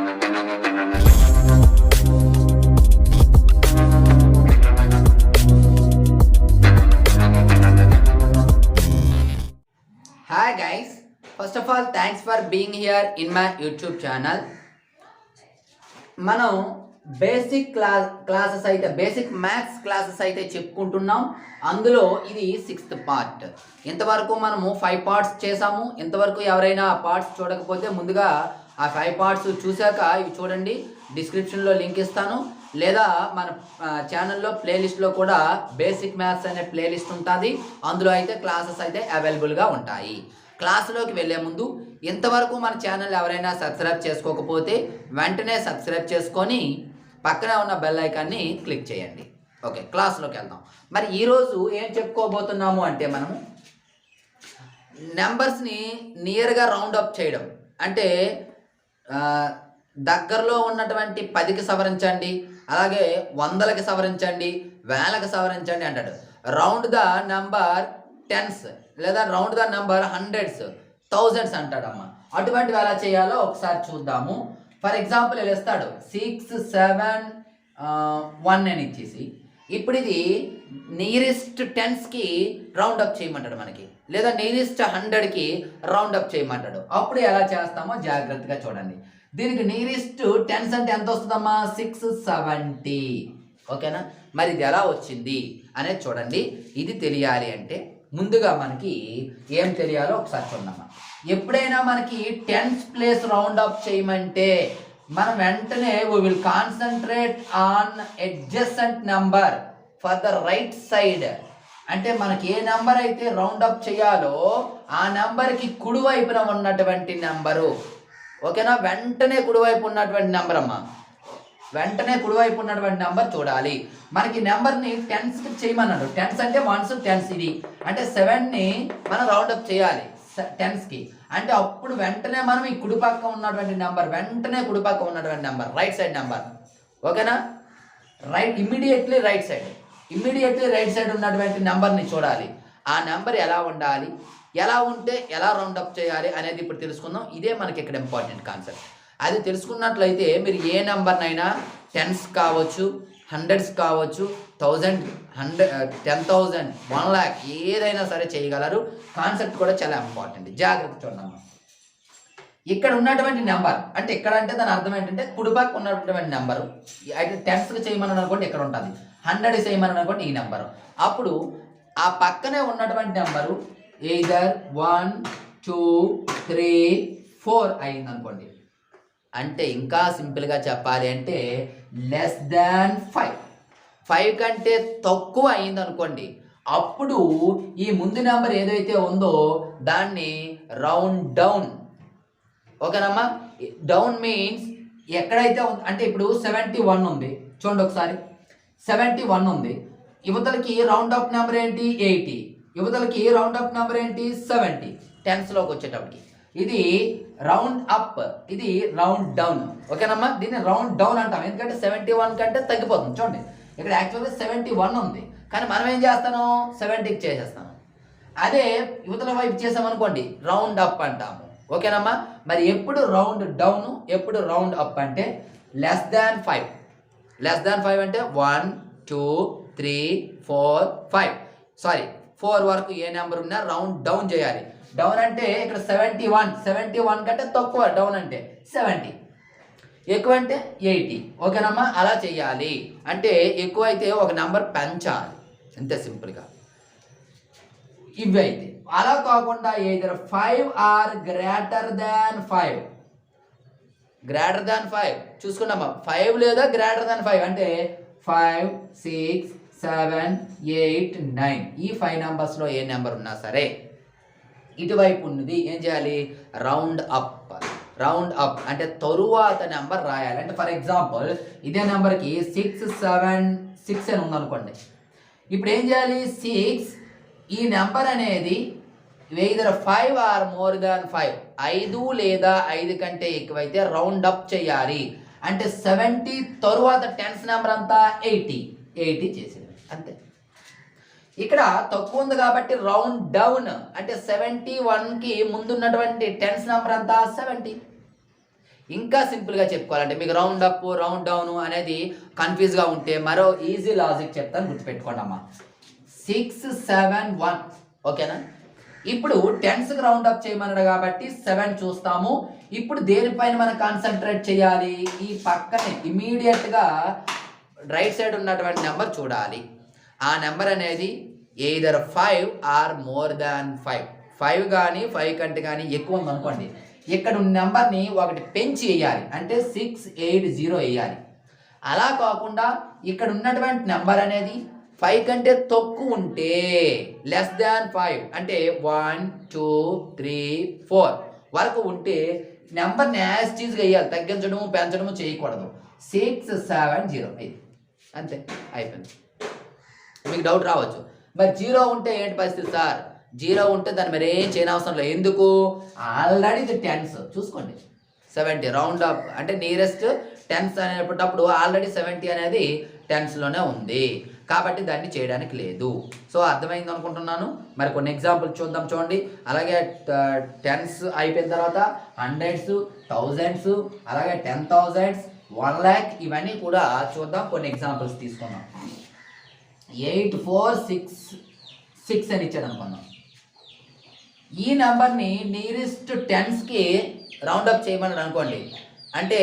Hi guys, first of all thanks for being here in my YouTube channel. మనం basic classes అయితే basic maths classes అయితే చెప్పుకుంటున్నాం. అందులో ఇది 6th పార్ట్. ఇంతవరకు మనము 5 పార్ట్స్ చేసాము. ఇంతవరకు ఎవరైనా పార్ట్స్ చూడకపోతే ముందుగా ఆ 5 పార్ట్స్ చూశాక ఇవి చూడండి. డిస్క్రిప్షన్లో లింక్ ఇస్తాను, లేదా మన ఛానల్లో ప్లేలిస్ట్లో కూడా బేసిక్ మ్యాథ్స్ అనే ప్లేలిస్ట్ ఉంటుంది. అందులో అయితే క్లాసెస్ అయితే అవైలబుల్గా ఉంటాయి. క్లాసులోకి వెళ్ళే ముందు ఇంతవరకు మన ఛానల్ ఎవరైనా సబ్స్క్రైబ్ చేసుకోకపోతే వెంటనే సబ్స్క్రైబ్ చేసుకొని పక్కనే ఉన్న బెల్ ఐకాన్ని క్లిక్ చేయండి. ఓకే, క్లాస్లోకి వెళ్దాం. మరి ఈరోజు ఏం చెప్పుకోబోతున్నాము అంటే మనము నెంబర్స్ని నియర్గా రౌండ్ అప్ చేయడం. అంటే దగ్గరలో ఉన్నటువంటి 10కి సవరించండి, అలాగే 100కి సవరించండి, 1000కి సవరించండి అంటాడు. రౌండ్ ద నెంబర్ 10s లేదా round the number 100s 1000s అంటాడమ్మా. అటువంటివి ఎలా చేయాలో ఒకసారి చూద్దాము. ఫర్ ఎగ్జాంపుల్ ఇలా ఇస్తాడు 6 7 1 అని ఇచ్చేసి, ఇప్పుడు ఇది నియరెస్ట్ 10స్కి రౌండ్ అప్ చేయమంటాడు మనకి, లేదా నియరెస్ట్ 100కి రౌండ్ అప్ చేయమంటాడు. అప్పుడు ఎలా చేస్తామో జాగ్రత్తగా చూడండి. దీనికి నియరెస్ట్ 10s అంటే ఎంత వస్తుందమ్మా? 670. ఓకేనా? మరి ఇది ఎలా వచ్చింది అనేది చూడండి. ఇది తెలియాలి అంటే ముందుగా మనకి ఏం తెలియాలో ఒకసారి చూద్దామా. ఎప్పుడైనా మనకి 10th ప్లేస్ రౌండ్ అప్ చేయమంటే మనం వెంటనే we will concentrate on adjacent number for the right side. అంటే మనకి ఏ నెంబర్ అయితే రౌండ్ అప్ చేయాలో ఆ నెంబర్కి కుడివైపున ఉన్నటువంటి నెంబరు. ఓకేనా? వెంటనే కుడివైపు ఉన్నటువంటి నెంబర్ అమ్మా, వెంటనే కుడివైపు ఉన్నటువంటి నెంబర్ చూడాలి. మనకి నెంబర్ని 10స్కి చేయమన్నాడు. 10s అంటే 1s 10s. ఇది అంటే 7ని మనం రౌండప్ చేయాలి 10స్కి. అంటే అప్పుడు వెంటనే మనం ఈ కుడిపక్క ఉన్నటువంటి నెంబర్, వెంటనే కుడిపక్క ఉన్నటువంటి నెంబర్, రైట్ సైడ్ నెంబర్. ఓకేనా? ఇమ్మీడియట్లీ రైట్ సైడ్ ఉన్నటువంటి నెంబర్ని చూడాలి. ఆ నెంబర్ ఎలా ఉండాలి, ఎలా ఉంటే ఎలా రౌండప్ చేయాలి అనేది ఇప్పుడు తెలుసుకుందాం. ఇదే మనకి ఇక్కడ ఇంపార్టెంట్ కాన్సెప్ట్. అది తెలుసుకున్నట్లయితే మీరు ఏ నెంబర్నైనా 10s కావచ్చు, 100s కావచ్చు, 1000, 10,000, 1 lakh ఏదైనా సరే చేయగలరు. కాన్సెప్ట్ కూడా చాలా ఇంపార్టెంట్. జాగ్రత్త చూడండి. ఇక్కడ ఉన్నటువంటి నెంబర్ అంటే ఇక్కడ అంటే దాని అర్థం ఏంటంటే కుడిపక్క ఉన్నటువంటి నెంబరు. అయితే 10స్కి చేయమని అనుకోండి ఇక్కడ ఉంటుంది, 100 చేయమని అనుకోండి ఈ నెంబరు. అప్పుడు ఆ పక్కనే ఉన్నటువంటి నెంబరు ఎయిదర్ 1 2 3 4 అయింది అనుకోండి. అంటే ఇంకా సింపుల్గా చెప్పాలి అంటే లెస్ దాన్ 5 కంటే తక్కువ అయింది అనుకోండి. అప్పుడు ఈ ముందు నెంబర్ ఏదైతే ఉందో దాన్ని రౌండ్ డౌన్. ఓకేనమ్మా? డౌన్ మీన్స్ ఎక్కడైతే అంటే ఇప్పుడు 71 ఉంది చూడండి ఒకసారి. 71 ఉంది, యువతలకి రౌండ్ అప్ నెంబర్ ఏంటి 80, యువతలకి రౌండ్ అప్ నెంబర్ ఏంటి 70. 10స్లోకి వచ్చేటప్పటికి ఇది రౌండ్ అప్, ఇది రౌండ్ డౌన్. ఓకేనమ్మా? దీన్ని రౌండ్ డౌన్ అంటాం, ఎందుకంటే 71 కంటే తగ్గిపోతుంది. చూడండి ఇక్కడ యాక్చువల్గా 71 ఉంది, కానీ మనం ఏం చేస్తాను 70కి చేసేస్తాను. అదే యువతల వైపు చేసామనుకోండి రౌండ్ అప్ అంటాము. ఓకేనమ్మా? మరి ఎప్పుడు రౌండ్ డౌన్, ఎప్పుడు రౌండ్ అప్ అంటే లెస్ దాన్ 5 అంటే 1 2 3 4 5 సారీ 4 వరకు ఏ నెంబర్ ఉన్నా రౌండ్ డౌన్ చేయాలి. డౌన్ అంటే ఇక్కడ 71 కంటే తక్కువ డౌన్ అంటే 70, ఎక్కువ అంటే 80. ఓకేనమ్మా? అలా చేయాలి. అంటే ఎక్కువ అయితే ఒక నెంబర్ పెంచాలి, అంతే సింపుల్గా. ఇవి అయితే అలా కాకుండా either 5 ఆర్ గ్రేటర్ దాన్ 5 చూసుకున్నామా. 5 లేదా గ్రేటర్ దాన్ 5 అంటే 5 6 7 8 9 ఈ 5 నెంబర్స్లో ఏ నెంబర్ ఉన్నా సరే ఇటువైపు ఉన్నది ఏం చేయాలి రౌండ్ అప్ అంటే తరువాత నెంబర్ రాయాలి. అంటే ఫర్ ఎగ్జాంపుల్ ఇదే నెంబర్కి 6 7 6 అని ఉందనుకోండి. ఇప్పుడు ఏం చేయాలి 6 ఈ నెంబర్ అనేది either 5 ఆర్ మోర్ దాన్ 5 లేదా 5 కంటే ఎక్కువైతే రౌండ్ అప్ చేయాలి. అంటే 70 తరువాత 10s నెంబర్ అంతా 80 చేసేది అంతే. ఇక్కడ తక్కువ ఉంది కాబట్టి రౌండ్ డౌన్ అంటే 71కి ముందున్నటువంటి 10s నెంబర్ అంతా 70. ఇంకా సింపుల్గా చెప్పుకోవాలంటే మీకు రౌండ్ అప్ రౌండ్ డౌన్ అనేది కన్ఫ్యూజ్గా ఉంటే మరో ఈజీ లాజిక్ చెప్తాను, గుర్తుపెట్టుకోండి అమ్మా. 6 7 1. ఓకేనా? ఇప్పుడు టెన్స్కి రౌండ్ అప్ చేయమన్నాడు కాబట్టి 7 చూస్తాము. ఇప్పుడు దేనిపైన మనం కాన్సన్ట్రేట్ చేయాలి? ఈ పక్కనే ఇమీడియట్గా రైట్ సైడ్ ఉన్నటువంటి నెంబర్ చూడాలి. ఆ నెంబర్ అనేది ఎయిదర్ 5 ఆర్ మోర్ దాన్ 5. 5 కానీ 5 కంటే కానీ ఎక్కువ ఉందనుకోండి, ఇక్కడ ఉన్న నెంబర్ని ఒకటి పెంచి వేయాలి, అంటే 680 వేయాలి. అలా కాకుండా ఇక్కడ ఉన్నటువంటి నెంబర్ అనేది 5 కంటే తక్కువ ఉంటే లెస్ దాన్ 5 అంటే 1 2 3 4 వరకు ఉంటే నెంబర్ని యాజ్ టీజ్గా వేయాలి, తగ్గించడము పెంచడము చేయకూడదు. 670 అయింది, అంతే, అయిపోయింది. మీకు డౌట్ రావచ్చు, మరి 0 ఉంటే ఏంటి పరిస్థితి సార్? 0 ఉంటే దాన్ని మరి ఏం చేయనవసరం లేదు. ఎందుకు? ఆల్రెడీ ఇది టెన్స్. చూసుకోండి, 70 రౌండ్ అప్ అంటే నియరెస్ట్ టెన్స్ అనేటప్పుడు ఆల్రెడీ 70 అనేది టెన్స్లోనే ఉంది కాబట్టి దాన్ని చేయడానికి లేదు. సో అర్థమైంది అనుకుంటున్నాను. మరి కొన్ని ఎగ్జాంపుల్ చూద్దాం, చూడండి. అలాగే టెన్స్ అయిపోయిన తర్వాత హండ్రెడ్స్, థౌజండ్స్, అలాగే 10,000, 1 lakh ఇవన్నీ కూడా చూద్దాం. కొన్ని ఎగ్జాంపుల్స్ తీసుకుందాం. 8466 అని ఇచ్చాడు అనుకున్నాం. ఈ నెంబర్ని నియరెస్ట్ టెన్స్కి రౌండప్ చేయమన్నాడు అనుకోండి, అంటే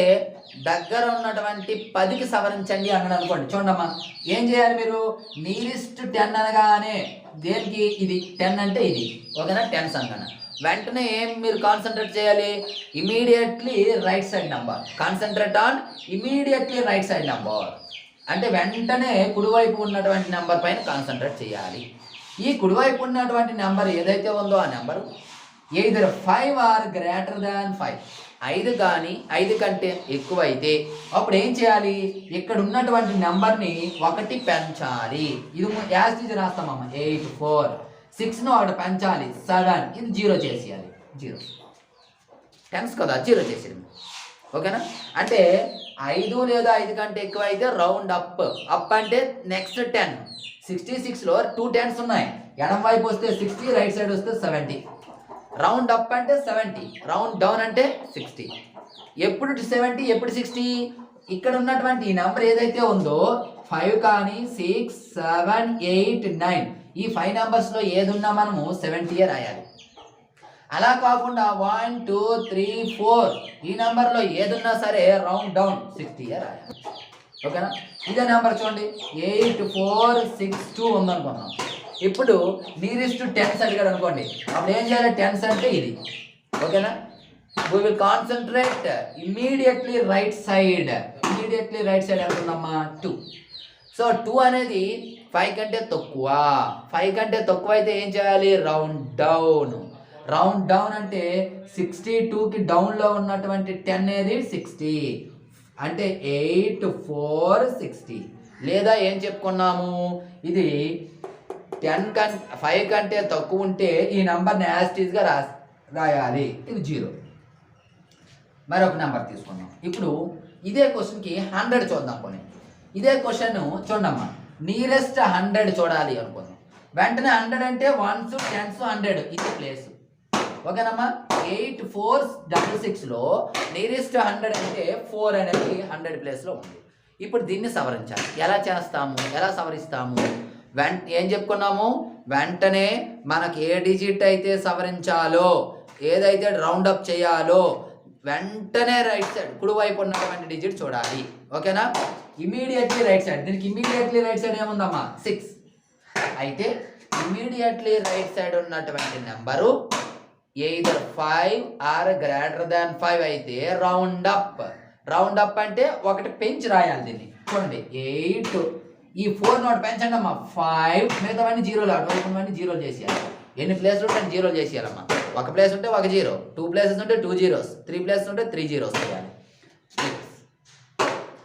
దగ్గర ఉన్నటువంటి 10కి సవరించండి అన్నాడు అనుకోండి. చూడమ్మా, ఏం చేయాలి మీరు? నియరెస్ట్ 10 అనగానే దేనికి? ఇది 10 అంటే ఇది, ఓకేనా? టెన్స్ అనగానే వెంటనే ఏం మీరు కాన్సన్ట్రేట్ చేయాలి? Immediately right side number. Concentrate on immediately right side number అంటే వెంటనే కుడివైపు ఉన్నటువంటి నెంబర్ పైన కాన్సన్ట్రేట్ చేయాలి. ఈ కుడివైపు ఉన్నటువంటి నెంబర్ ఏదైతే ఉందో ఆ number either 5 or greater than 5. 5 కానీ 5 కంటే ఎక్కువ అయితే అప్పుడు ఏం చేయాలి? ఇక్కడ ఉన్నటువంటి నెంబర్ని ఒకటి పెంచాలి. ఇది యాజ్ టీజ్ రాస్తామమ్మా. 8 4 6ను ఒకటి పెంచాలి 7, ఇది 0 చేసేయాలి. 0 టెన్స్ కదా, 0 చేసేది, ఓకేనా? అంటే 5 లేదా 5 కంటే ఎక్కువ అయితే రౌండ్ అప్. అప్ అంటే నెక్స్ట్ 10. 66లో 2 10s ఉన్నాయి. ఎడం వైపు వస్తే 60, రైట్ సైడ్ వస్తే 70. రౌండ్ అప్ అంటే 70, రౌండ్ డౌన్ అంటే 60. ఎప్పుడు 70 ఎప్పుడు 60? ఇక్కడ ఉన్నటువంటి ఈ నెంబర్ ఏదైతే ఉందో 5 కానీ 6 7 8 9 ఈ 5 నెంబర్స్లో ఏది ఉన్నా మనము 70 రాయాలి. అలా కాకుండా 1 2 3 4 ఈ నెంబర్లో ఏదున్నా సరే రౌండ్ డౌన్ 60 రాయాలి, ఓకేనా? ఇదే నెంబర్ చూడండి, 8462 ఉందనుకున్నాం. ఇప్పుడు నియరెస్ట్ టెన్స్ అడిగాడు అనుకోండి, అప్పుడు ఏం చేయాలి? టెన్స్ అంటే ఇది, ఓకేనా? We will concentrate immediately right side. Immediately right side అనుకున్నామా? 2. సో 2 అనేది 5 కంటే తక్కువ. 5 కంటే తక్కువ అయితే ఏం చేయాలి? Round down. రౌండ్ డౌన్ అంటే 62కి డౌన్లో ఉన్నటువంటి 10 అనేది 60 అంటే 8 4 60. లేదా ఏం చెప్పుకున్నాము? ఇది 5 కంటే తక్కువ ఉంటే ఈ నెంబర్ని యాజ్ టీజ్గా రాయాలి, ఇది 0. మరొక నెంబర్ తీసుకున్నాం. ఇప్పుడు ఇదే క్వశ్చన్కి 100 చూద్దాం. కొన్ని ఇదే క్వశ్చన్ చూడమ్మా, నియరెస్ట్ 100 చూడాలి అనుకుందాం. వెంటనే 100 అంటే 1s 10s 100 ఇది ప్లేస్, ఓకేనమ్మా? 8 4 66లో నియరెస్ట్ 100 అంటే 4 అనేది 100 ప్లేస్లో ఉంది. ఇప్పుడు దీన్ని సవరించాలి. ఎలా చేస్తాము? ఎలా సవరిస్తాము? ఏం చెప్పుకున్నాము? వెంటనే మనకి ఏ డిజిట్ అయితే సవరించాలో, ఏదైతే రౌండ్ అప్ చేయాలో వెంటనే రైట్ సైడ్ కుడివైపు ఉన్నటువంటి డిజిట్ చూడాలి, ఓకేనా? Immediately right side. దీనికి ఇమీడియట్లీ రైట్ సైడ్ ఏముందమ్మా? 6. అయితే ఇమీడియట్లీ రైట్ సైడ్ ఉన్నటువంటి number either 5 or greater than 5 అయితే రౌండ్ అప్. రౌండ్ అప్ అంటే ఒకటి పెంచి రాయాలి దీన్ని. చూడండి, 8 ఈ 4 నోట్ పెంచండి అమ్మా. 5 మిగతావన్నీ 0 అటువైపువన్నీ 0 చేసేయాలి. ఎన్ని ప్లేస్లు ఉంటే 0 చేసేయాలమ్మా. ఒక ప్లేస్ ఉంటే ఒక 0, 2 ప్లేసెస్ ఉంటే 2 zeros, 3 ప్లేసెస్ ఉంటే 3 zeros చేయాలి.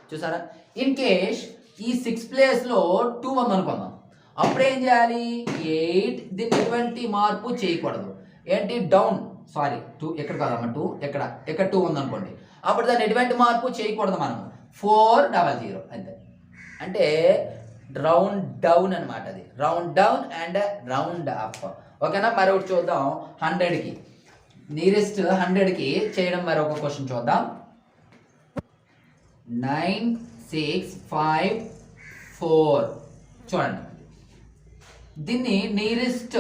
చూసారా? ఇన్ కేస్ ఈ 6 ప్లేస్లో 2 ఉందనుకుందాం, అప్పుడు ఏం చేయాలి? 8 దీన్ని ఎటువంటి మార్పు చేయకూడదు. ఏంటి? డౌన్, సారీ 2 ఎక్కడ కాదమ్మా, 2 ఇక్కడ 2 ఉందనుకోండి, అప్పుడు దాన్ని ఎటువంటి మార్పు చేయకూడదు మనము. 400 అంతే. అంటే రౌండ్ డౌన్ అనమాట. అది round down and round up, ఓకేనా? మరొకటి చూద్దాం. 100కి నియరెస్ట్ 100కి చేయడం మరొక క్వశ్చన్ చూద్దాం. 9 6 5 4 చూడండి. దీన్ని నియరెస్ట్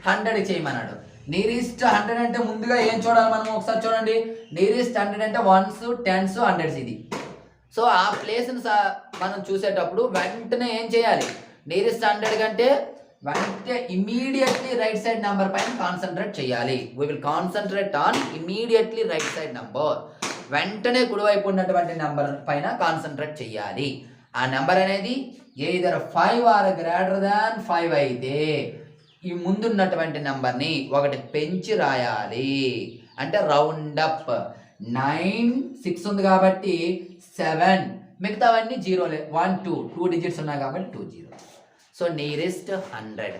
100 చేయమన్నాడు. నియరెస్ట్ 100 అంటే ముందుగా ఏం చూడాలి మనం ఒకసారి చూడండి. నియరెస్ట్ 100 అంటే 1s 10s 100s ఇది. సో ఆ ప్లేస్ని మనం చూసేటప్పుడు వెంటనే ఏం చేయాలి, నియరెస్ట్ 100 కంటే వెంటనే ఇమీడియట్లీ రైట్ సైడ్ నెంబర్ పైన కాన్సన్ట్రేట్ చేయాలి. We will concentrate on immediately right side number. వెంటనే కుడివైపు ఉన్నటువంటి నెంబర్ పైన కాన్సన్ట్రేట్ చేయాలి. ఆ నెంబర్ అనేది ఎయిదర్ 5 ఆర్ గ్రేటర్ దాన్ 5 అయితే ఈ ముందున్నటువంటి నెంబర్ని ఒకటి పెంచి రాయాలి. అంటే రౌండ్ అప్. 9 6 ఉంది కాబట్టి 7, మిగతావన్నీ జీరోలే. 1 2 డిజిట్స్ ఉన్నాయి కాబట్టి 2 0. So nearest 100.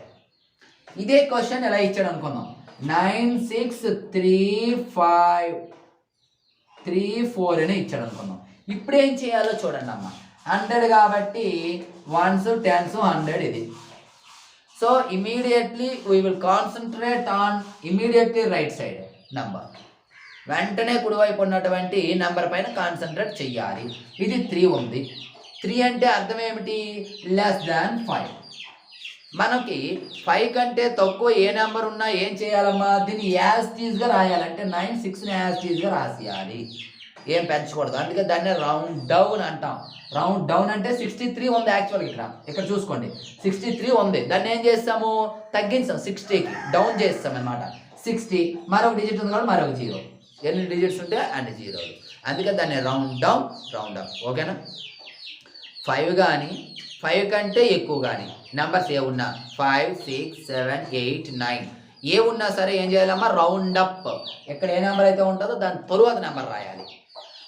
ఇదే క్వశ్చన్ ఎలా ఇచ్చాడు అనుకుందాం. 9 6 3 5 3 4 అని ఇచ్చాడు అనుకుందాం. ఇప్పుడు ఏం చేయాలో చూడండి అమ్మ. 100 కాబట్టి 1s 10s 100 ఇది. So immediately we will concentrate on immediately right side number. వెంటనే కుడివైపు ఉన్నటువంటి నెంబర్ పైన కాన్సన్ట్రేట్ చెయ్యాలి. ఇది 3 ఉంది. 3 అంటే అర్థం ఏమిటి, లెస్ దాన్ 5. మనకి 5 కంటే తక్కువ ఏ నెంబర్ ఉన్నా ఏం చేయాలమ్మా, దీన్ని యాజ్ టీజ్గా రాయాలి. అంటే 9 6ని యాజ్ టీజ్గా రాసేయాలి, ఏం పెంచకూడదు. అందుకే దాన్ని రౌండ్ డౌన్ అంటాం. రౌండ్ డౌన్ అంటే 63 ఉంది యాక్చువల్గా. ఇక్కడ చూసుకోండి 63 ఉంది. దాన్ని ఏం చేస్తాము, తగ్గించాం, 60కి డౌన్ చేస్తాం అనమాట. 60 మరొక డిజిట్ ఉంది కాబట్టి మరొక 0. ఎన్ని డిజిట్స్ ఉంటే అన్ని 0. అందుకే దాన్ని రౌండ్ డౌన్ రౌండ్ అప్. ఓకేనా. 5 కానీ 5 కంటే ఎక్కువ కానీ నెంబర్స్ ఏ ఉన్నా 5 6 7 8 9 ఏ ఉన్నా సరే ఏం చేయాలమ్మా, రౌండ్ అప్. ఎక్కడ ఏ నెంబర్ అయితే ఉంటుందో దాని తరువాత నెంబర్ రాయాలి.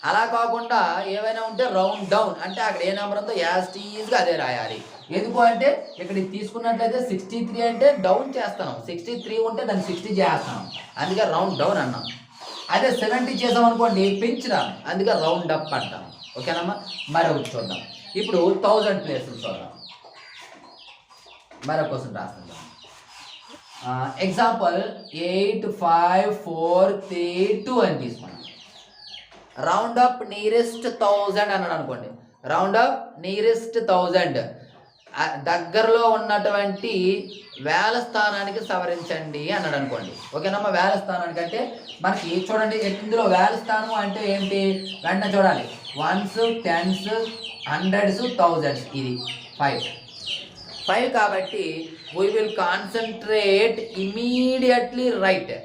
అలా కాకుండా ఏవైనా ఉంటే రౌండ్ డౌన్ అంటే అక్కడ ఏ నెంబర్ ఉందో యాజ్ టీజ్గా అదే రాయాలి. ఎందుకు అంటే ఇక్కడ తీసుకున్నట్లయితే 63 అంటే డౌన్ చేస్తాను, 63 ఉంటే దాన్ని 60 చేస్తాను, అందుకే రౌండ్ డౌన్ అన్నాం. అదే 70 చేసాం అనుకోండి పెంచుదాం, అందుకే రౌండ్ అప్ అంటాం. ఓకేనమ్మా. మరొకటి చూద్దాం. ఇప్పుడు 1000 ప్లేసులు చూద్దాం. మరొక క్వశ్చన్ రాస్తున్నాం. ఎగ్జాంపుల్ 8 5 4 3 2 అని తీసుకున్నాం. రౌండ్ అప్ నియరెస్ట్ 1000 అన్నాడు అనుకోండి. రౌండ్ అప్ నియరెస్ట్ 1000 దగ్గరలో ఉన్నటువంటి వేల స్థానానికి సవరించండి అన్నాడు అనుకోండి. ఓకేనమ్మా. వేల స్థానానికి అంటే మనకి చూడండి ఇందులో వేల స్థానం అంటే ఏంటి, వెంటనే చూడాలి. 1s 10s 100s 1000s ఇది 5 కాబట్టి we will concentrate immediately right.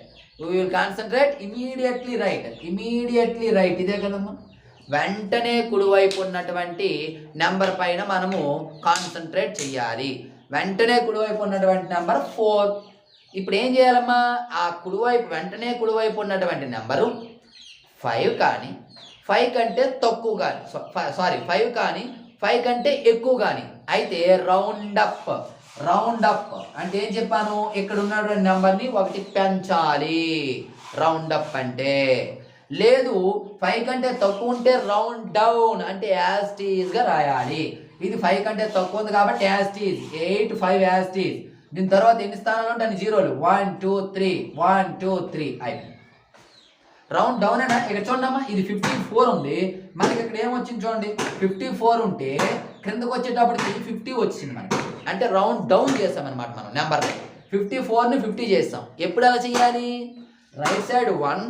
We will concentrate immediately right. Immediately right ఇదే కదమ్మా. వెంటనే కుడివైపు ఉన్నటువంటి నెంబర్ పైన మనము కాన్సన్ట్రేట్ చేయాలి. వెంటనే కుడివైపు ఉన్నటువంటి నెంబర్ 4. ఇప్పుడు ఏం చేయాలమ్మా, ఆ కుడివైపు వెంటనే కుడివైపు ఉన్నటువంటి నెంబరు 5 కానీ 5 కంటే తక్కువ కానీ 5 కానీ 5 కంటే ఎక్కువ కానీ అయితే రౌండ్ అప్. రౌండ్ అప్ అంటే ఏం చెప్పాను, ఇక్కడ ఉన్నటువంటి నెంబర్ని ఒకటి పెంచాలి. రౌండ్ అప్ అంటే లేదు 5 కంటే తక్కువ ఉంటే రౌండ్ డౌన్ అంటే యాజ్ టీజ్గా రాయాలి. ఇది 5 కంటే తక్కువ ఉంది కాబట్టి యాజ్ టీజ్ 8 5 యాజ్ టీజ్. దీని తర్వాత ఎన్ని స్థానాలు ఉంటే అన్ని జీరోలు 1 2 3 1 2 3 అయిపోయింది. రౌండ్ డౌన్ అయినా ఇక్కడ చూడమ్మా ఇది 54 ఉంది. మనకి ఇక్కడ ఏమొచ్చింది చూడండి 54 ఉంటే క్రిందకు వచ్చేటప్పటికి 50 వచ్చింది మనకి. అంటే రౌండ్ డౌన్ చేస్తామన్నమాట మనం నెంబర్ని. 54ని 50 చేస్తాం. ఎప్పుడు అలా చేయాలి, right side 1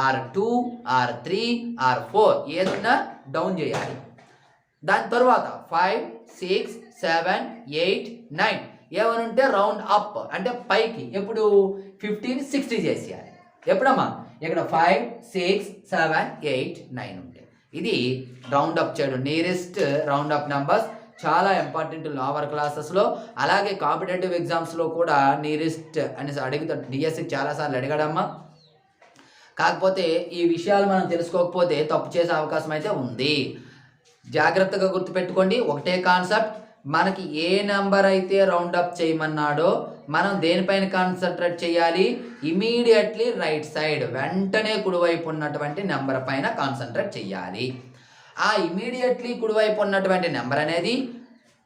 or 2 or 3 or 4 ఏదన్నా డౌన్ చేయాలి. దాని తర్వాత 5 6 7 8 9 ఏమని ఉంటే రౌండ్ అప్ అంటే పైకి. ఎప్పుడు 15 60 చేసేయాలి. ఎప్పుడమ్మా ఇక్కడ 5 6 7 8 9 ఉంటే ఇది రౌండ్ అప్ చేయడం. నియరెస్ట్ రౌండ్ అప్ నెంబర్స్ చాలా ఇంపార్టెంట్ లోవర్ క్లాసెస్లో, అలాగే కాంపిటేటివ్ ఎగ్జామ్స్లో కూడా నియరెస్ట్ అనేసి అడుగుతాడు. డిఎస్సి చాలాసార్లు అడిగాడమ్మా. కాకపోతే ఈ విషయాలు మనం తెలుసుకోకపోతే తప్పు చేసే అవకాశం అయితే ఉంది. జాగ్రత్తగా గుర్తుపెట్టుకోండి. ఒకటే కాన్సెప్ట్, మనకి ఏ నెంబర్ అయితే రౌండ్ అప్ చేయమన్నాడో మనం దేనిపైన కాన్సన్ట్రేట్ చేయాలి, ఇమీడియట్లీ రైట్ సైడ్ వెంటనే కుడివైపు ఉన్నటువంటి నెంబర్ పైన కాన్సన్ట్రేట్ చేయాలి. ఆ ఇమీడియట్లీ కుడివైపు ఉన్నటువంటి నెంబర్ అనేది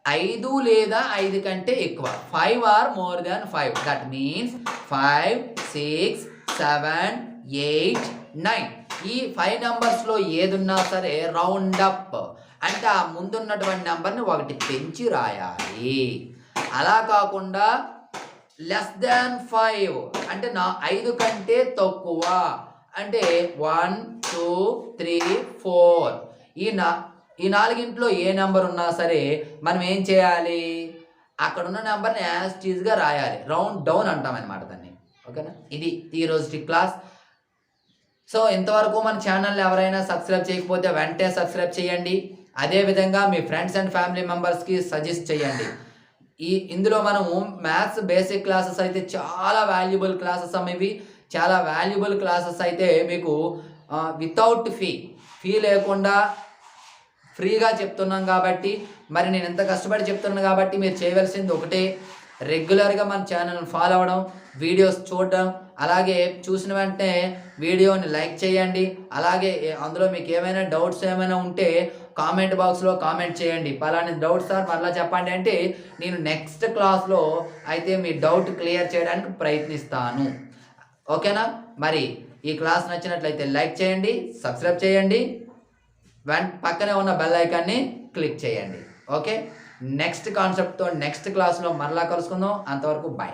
5 లేదా 5 కంటే ఎక్కువ, 5 or more than 5. That means 5 6 7 8 9 ఈ 5 నెంబర్స్లో ఏదున్నా సరే రౌండ్ అప్ అంటే ఆ ముందున్నటువంటి నెంబర్ని ఒకటి పెంచి రాయాలి. అలా కాకుండా లెస్ దాన్ 5 అంటే 5 కంటే తక్కువ అంటే 1 2 3 4 ఈ నాలుగింట్లో ఏ నెంబర్ ఉన్నా సరే మనం ఏం చేయాలి, అక్కడ ఉన్న నెంబర్ని యాజ్ టీజ్గా రాయాలి. రౌండ్ డౌన్ అంటాం అనమాట దాన్ని. ఓకేనా, ఇది ఈరోజు క్లాస్. సో ఇంతవరకు మన ఛానల్ని ఎవరైనా సబ్స్క్రైబ్ చేయకపోతే వెంటనే సబ్స్క్రైబ్ చేయండి. అదేవిధంగా మీ ఫ్రెండ్స్ అండ్ ఫ్యామిలీ మెంబర్స్కి సజెస్ట్ చేయండి. ఇందులో మనము మ్యాథ్స్ బేసిక్ క్లాసెస్ అయితే చాలా వాల్యుబుల్ క్లాసెస్ ఇవి. చాలా వాల్యుబుల్ క్లాసెస్ అయితే మీకు వితౌట్ ఫీ లేకుండా ఫ్రీగా చెప్తున్నాం కాబట్టి, మరి నేను ఎంత కష్టపడి చెప్తున్నాను కాబట్టి మీరు చేయవలసింది ఒకటే, రెగ్యులర్గా మన ఛానల్ని ఫాలో అవ్వడం, వీడియోస్ చూడడం, అలాగే చూసిన వెంటనే వీడియోని లైక్ చేయండి. అలాగే అందులో మీకు ఏమైనా డౌట్స్ ఏమైనా ఉంటే కామెంట్ బాక్స్లో కామెంట్ చేయండి. పలాని డౌట్స్ సార్ మరలా చెప్పండి అంటే నేను నెక్స్ట్ క్లాస్లో అయితే మీ డౌట్ క్లియర్ చేయడానికి ప్రయత్నిస్తాను. ఓకేనా, మరి ఈ క్లాస్ నచ్చినట్లయితే లైక్ చేయండి, సబ్స్క్రైబ్ చేయండి, పక్కనే ఉన్న బెల్ ఐకాన్ని క్లిక్ చేయండి. ఓకే, నెక్స్ట్ కాన్సెప్ట్తో నెక్స్ట్ క్లాస్లో మరలా కలుసుకుందాం. అంతవరకు బాయ్.